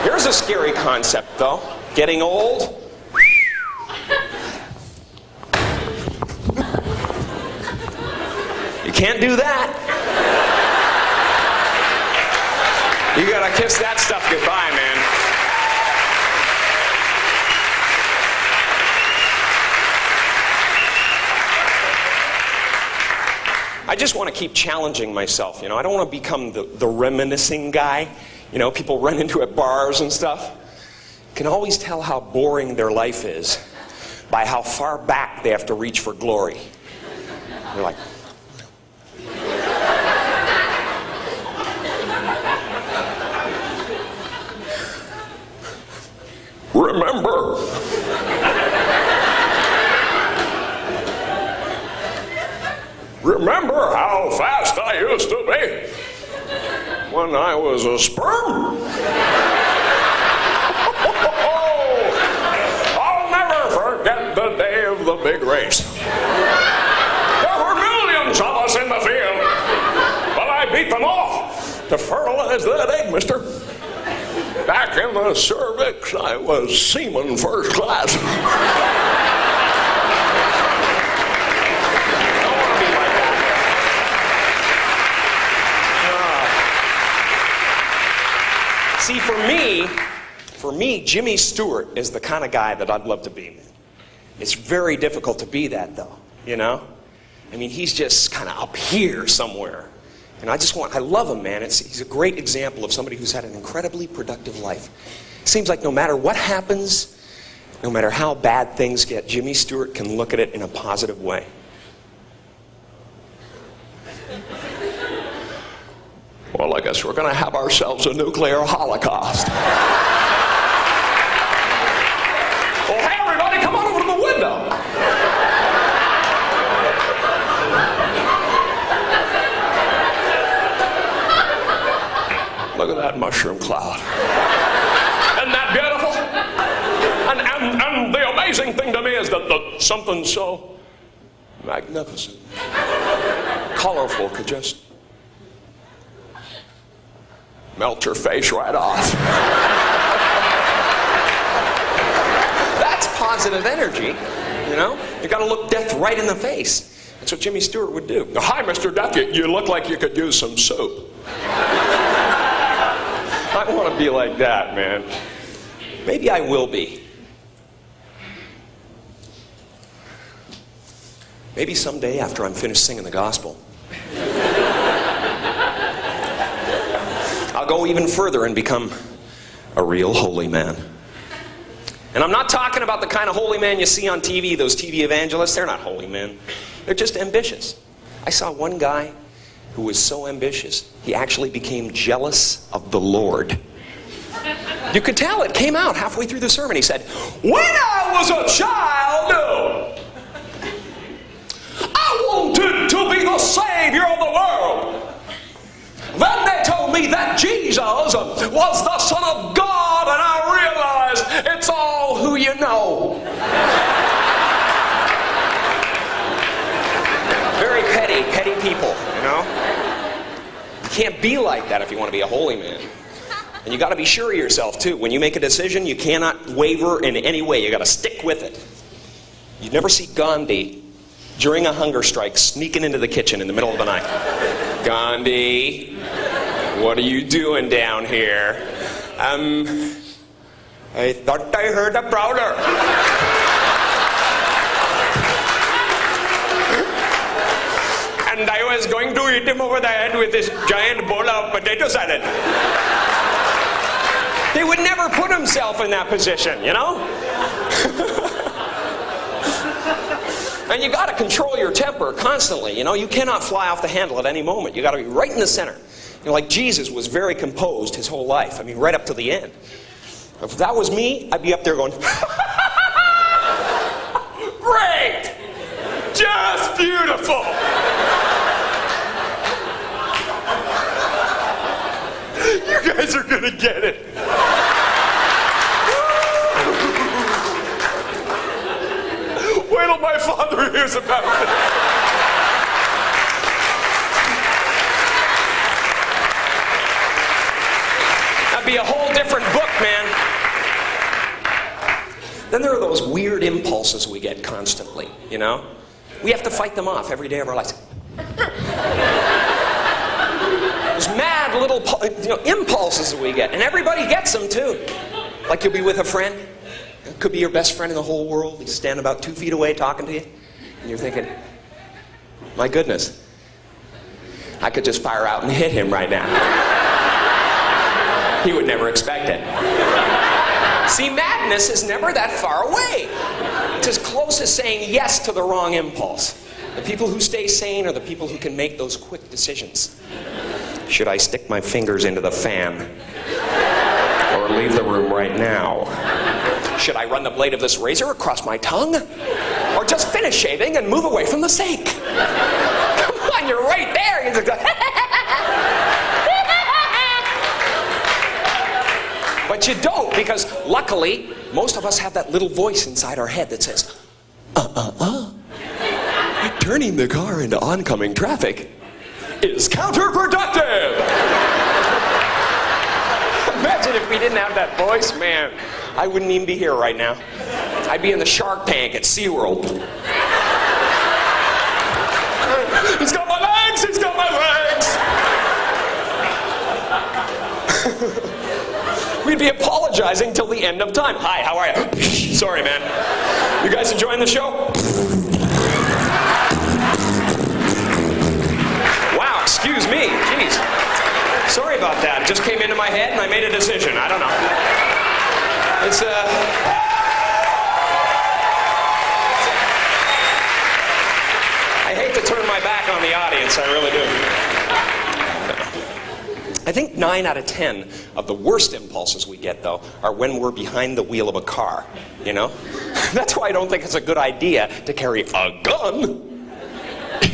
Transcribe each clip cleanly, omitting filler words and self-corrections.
Here's a scary concept, though. Getting old. You can't do that. You gotta kiss that stuff goodbye, man. I just want to keep challenging myself, you know. I don't want to become the reminiscing guy. You know, people run into at bars and stuff. You can always tell how boring their life is by how far back they have to reach for glory. They're like, remember. Remember how fast I used to be when I was a sperm? I'll never forget the day of the big race. There were millions of us in the field, but I beat them all to fertilize that egg, mister. Back in the cervix, I was seaman first class. See, for me, Jimmy Stewart is the kind of guy that I'd love to be, man. It's very difficult to be that, though, you know? I mean, he's just kind of up here somewhere. And I love him, man. He's a great example of somebody who's had an incredibly productive life. It seems like no matter what happens, no matter how bad things get, Jimmy Stewart can look at it in a positive way. Well, I guess we're going to have ourselves a nuclear holocaust. Well, hey, everybody, come on over to the window. Look at that mushroom cloud. Isn't that beautiful? And the amazing thing to me is that something so magnificent, colorful could just melt your face right off. That's positive energy, you know? You got to look death right in the face. That's what Jimmy Stewart would do. Hi, Mr. Death, you look like you could use some soup. I want to be like that, man. Maybe I will be. Maybe someday after I'm finished singing the gospel, I'll go even further and become a real holy man. And I'm not talking about the kind of holy man you see on TV, those TV evangelists. They're not holy men. They're just ambitious. I saw one guy who was so ambitious, he actually became jealous of the Lord. You could tell, it came out halfway through the sermon. He said, when I was a child, I wanted to be the Savior of the world. Then they told me that Jesus was the Son of God, and I realized it's all who you know. Very petty people, you know? You can't be like that if you want to be a holy man. And you got to be sure of yourself, too. When you make a decision, you cannot waver in any way. You got to stick with it. You'd never see Gandhi during a hunger strike sneaking into the kitchen in the middle of the night. Gandhi, what are you doing down here? I thought I heard a prowler. And I was going to hit him over the head with this giant bowl of potato salad. He would never put himself in that position, you know? And you got to control your temper constantly, you know? You cannot fly off the handle at any moment. You got to be right in the center. You know, like Jesus was very composed his whole life. I mean, right up to the end. If that was me, I'd be up there going, great! Just beautiful! You guys are gonna get it. Wait till my father hears about it. Now be a whole different book, man. Then there are those weird impulses we get constantly, you know? We have to fight them off every day of our lives. Those mad little impulses that we get, and everybody gets them too. Like you'll be with a friend, it could be your best friend in the whole world, he's standing about 2 feet away talking to you, and you're thinking, my goodness, I could just fire out and hit him right now. He would never expect it. See, madness is never that far away. It's as close as saying yes to the wrong impulse. The people who stay sane are the people who can make those quick decisions. Should I stick my fingers into the fan? Or leave the room right now? Should I run the blade of this razor across my tongue? Or just finish shaving and move away from the sink? Come on, you're right there. You just go, but you don't, because luckily, most of us have that little voice inside our head that says, turning the car into oncoming traffic is counterproductive. Imagine if we didn't have that voice, man. I wouldn't even be here right now. I'd be in the Shark Tank at SeaWorld. He's got my legs! He's got my legs! We'd be apologizing till the end of time. Hi, how are you? Sorry, man. You guys enjoying the show? Wow, excuse me. Jeez. Sorry about that. It just came into my head and I made a decision. I don't know. It's, I hate to turn my back on the audience. I really do. I think 9 out of 10 of the worst impulses we get, though, are when we're behind the wheel of a car, you know? That's why I don't think it's a good idea to carry a gun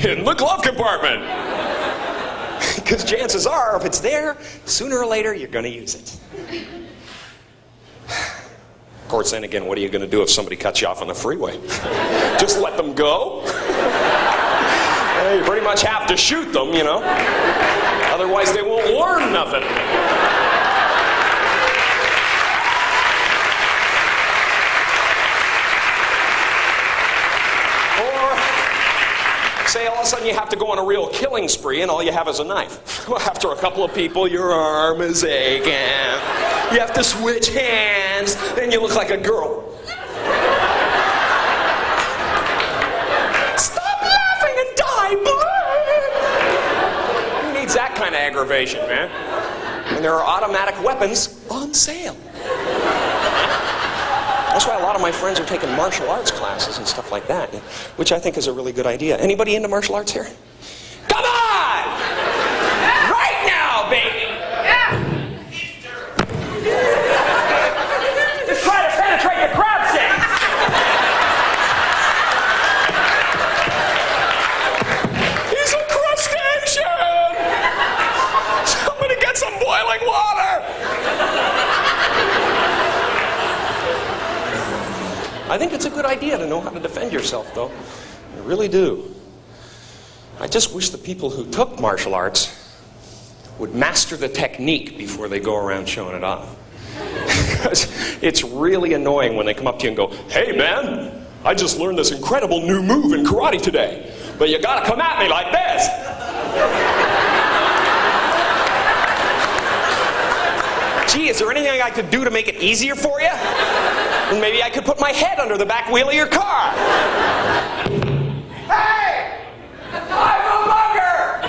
in the glove compartment. Because chances are, if it's there, sooner or later, you're going to use it. Of course, then again, what are you going to do if somebody cuts you off on the freeway? Just let them go? You pretty much have to shoot them, you know? Otherwise, they won't learn nothing. Or, say all of a sudden you have to go on a real killing spree and all you have is a knife. Well, after a couple of people, your arm is aching. You have to switch hands, then you look like a girl. That kind of aggravation, man. And there are automatic weapons on sale. That's why a lot of my friends are taking martial arts classes and stuff like that, which I think is a really good idea. Anybody into martial arts here? Come on! Right now, baby! Just try to penetrate the crowd sense. He's a crustacean! Get some boiling water! I think it's a good idea to know how to defend yourself, though. I really do. I just wish the people who took martial arts would master the technique before they go around showing it off. Because it's really annoying when they come up to you and go, "Hey, man, I just learned this incredible new move in karate today, but you gotta come at me like this." Gee, is there anything I could do to make it easier for you? And maybe I could put my head under the back wheel of your car. Hey! I'm a mugger!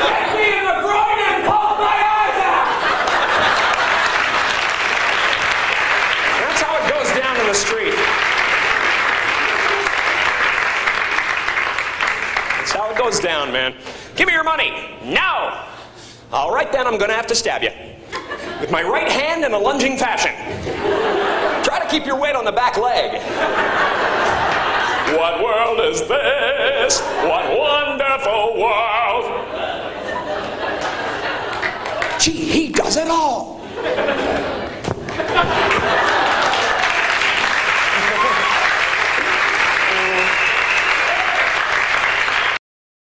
Get me in the groin and poke my eyes out! That's how it goes down in the street. That's how it goes down, man. Give me your money. No! All right, then, I'm going to have to stab you. With my right hand in a lunging fashion. Try to keep your weight on the back leg. What world is this? What wonderful world. Gee, he does it all.